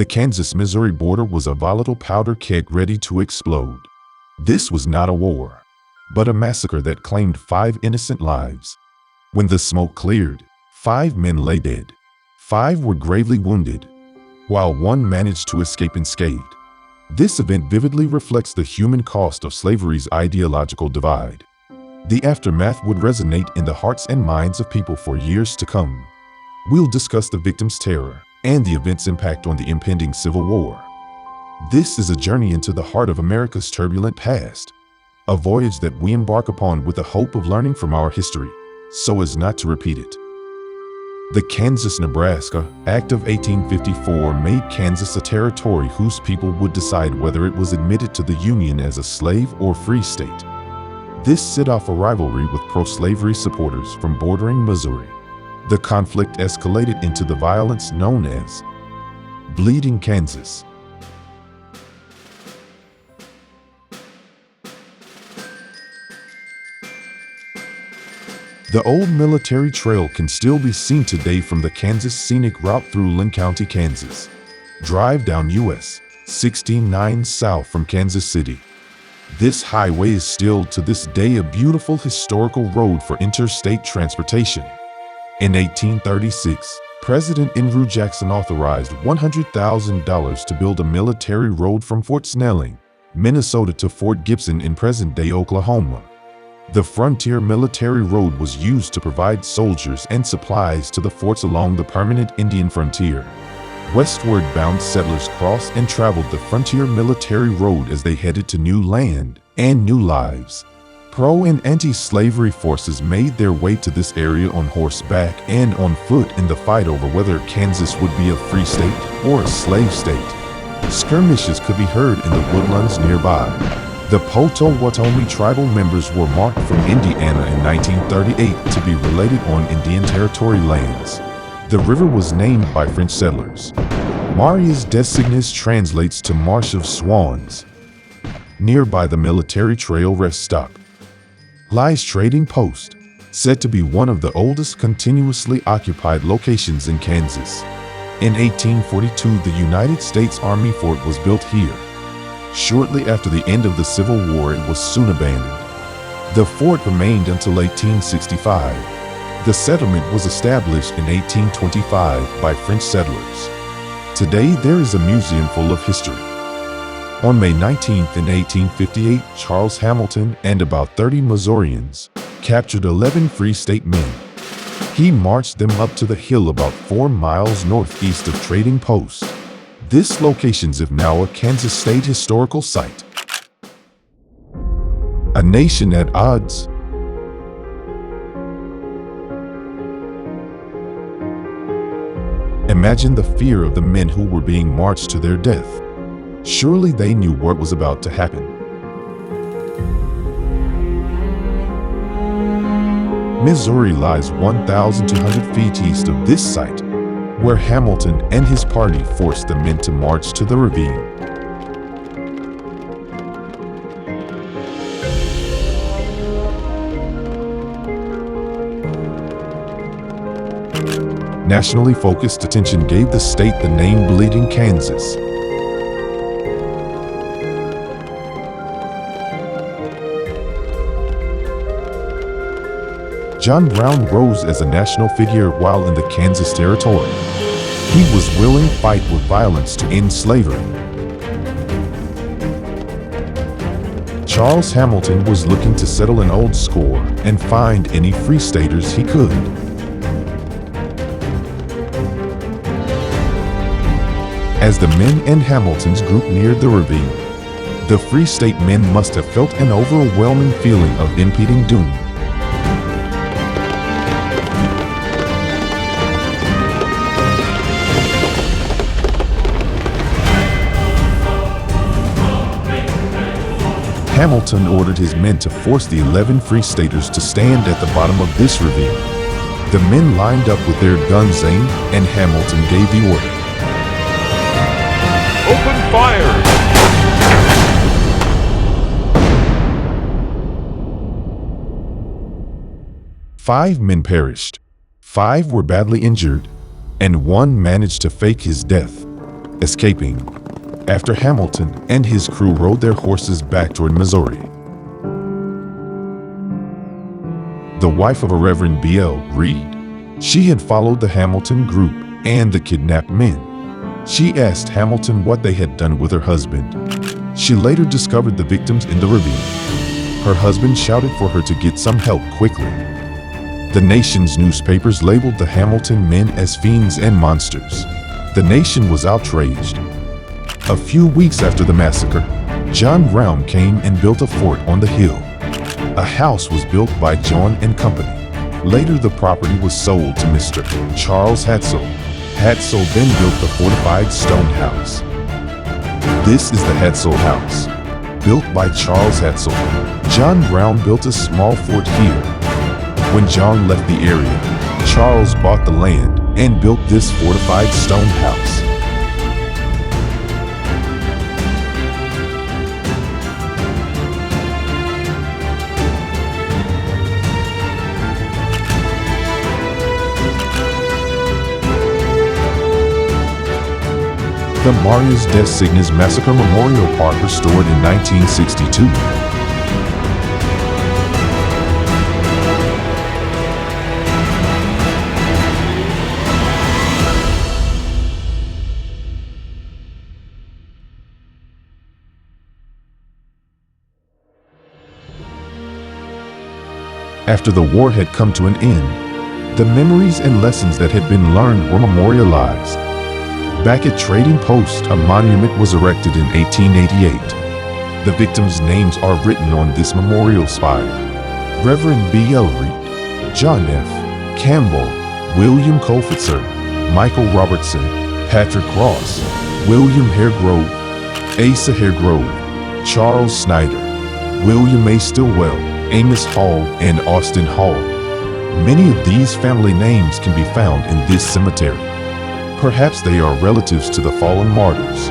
The Kansas-Missouri border was a volatile powder keg ready to explode. This was not a war, but a massacre that claimed 5 innocent lives. When the smoke cleared, 5 men lay dead. 5 were gravely wounded, while 1 managed to escape unscathed. This event vividly reflects the human cost of slavery's ideological divide. The aftermath would resonate in the hearts and minds of people for years to come. We'll discuss the victims' terror and the event's impact on the impending Civil War. This is a journey into the heart of America's turbulent past, a voyage that we embark upon with the hope of learning from our history, so as not to repeat it. The Kansas-Nebraska Act of 1854 made Kansas a territory whose people would decide whether it was admitted to the Union as a slave or free state. This set off a rivalry with pro-slavery supporters from bordering Missouri. The conflict escalated into the violence known as Bleeding Kansas. The old military trail can still be seen today from the Kansas scenic route through Linn County, Kansas. Drive down US 69 south from Kansas City. This highway is still to this day a beautiful historical road for interstate transportation. In 1836, President Andrew Jackson authorized $100,000 to build a military road from Fort Snelling, Minnesota to Fort Gibson in present-day Oklahoma. The Frontier Military Road was used to provide soldiers and supplies to the forts along the permanent Indian frontier. Westward bound settlers crossed and traveled the Frontier Military Road as they headed to new land and new lives. Pro- and anti-slavery forces made their way to this area on horseback and on foot in the fight over whether Kansas would be a free state or a slave state. Skirmishes could be heard in the woodlands nearby. The Potawatomi tribal members were marked from Indiana in 1938 to be related on Indian Territory lands. The river was named by French settlers. Marias des Cygnes translates to Marsh of Swans. Nearby the military trail rest stop lies Trading Post, said to be one of the oldest continuously occupied locations in Kansas. In 1842, the United States Army fort was built here. Shortly after the end of the Civil War, it was soon abandoned. The fort remained until 1865. The settlement was established in 1825 by French settlers. Today, there is a museum full of history. On May 19th in 1858, Charles Hamilton and about 30 Missourians captured 11 Free State men. He marched them up to the hill about 4 miles northeast of Trading Post. This location is now a Kansas State historical site. A nation at odds. Imagine the fear of the men who were being marched to their death. Surely they knew what was about to happen. Missouri lies 1,200 feet east of this site, where Hamilton and his party forced the men to march to the ravine. Nationally focused attention gave the state the name Bleeding Kansas. John Brown rose as a national figure while in the Kansas Territory. He was willing to fight with violence to end slavery. Charles Hamilton was looking to settle an old score and find any free staters he could. As the men and Hamilton's group neared the ravine, the Free State men must have felt an overwhelming feeling of impending doom. Hamilton ordered his men to force the 11 Free Staters to stand at the bottom of this ravine. The men lined up with their guns aimed, and Hamilton gave the order. Open fire! 5 men perished, 5 were badly injured, and 1 managed to fake his death. escaping after Hamilton and his crew rode their horses back toward Missouri. The wife of a Reverend B.L. Reed, she had followed the Hamilton group and the kidnapped men. She asked Hamilton what they had done with her husband. She later discovered the victims in the ravine. Her husband shouted for her to get some help quickly. The nation's newspapers labeled the Hamilton men as fiends and monsters. The nation was outraged. A few weeks after the massacre, John Brown came and built a fort on the hill. A house was built by John and Company. Later, the property was sold to Mr. Charles Hatzel. Hatzel then built the fortified stone house. This is the Hatzel House, built by Charles Hatzel. John Brown built a small fort here. When John left the area, Charles bought the land and built this fortified stone house. The Marius des Cygnes Massacre Memorial Park restored in 1962. After the war had come to an end, the memories and lessons that had been learned were memorialized. Back at Trading Post, a monument was erected in 1888. The victims' names are written on this memorial spire. Reverend B.L. Reed, John F. Campbell, William Colfitzer, Michael Robertson, Patrick Ross, William Haregrove, Asa Haregrove, Charles Snyder, William A. Stillwell, Amos Hall, and Austin Hall. Many of these family names can be found in this cemetery. Perhaps they are relatives to the fallen martyrs.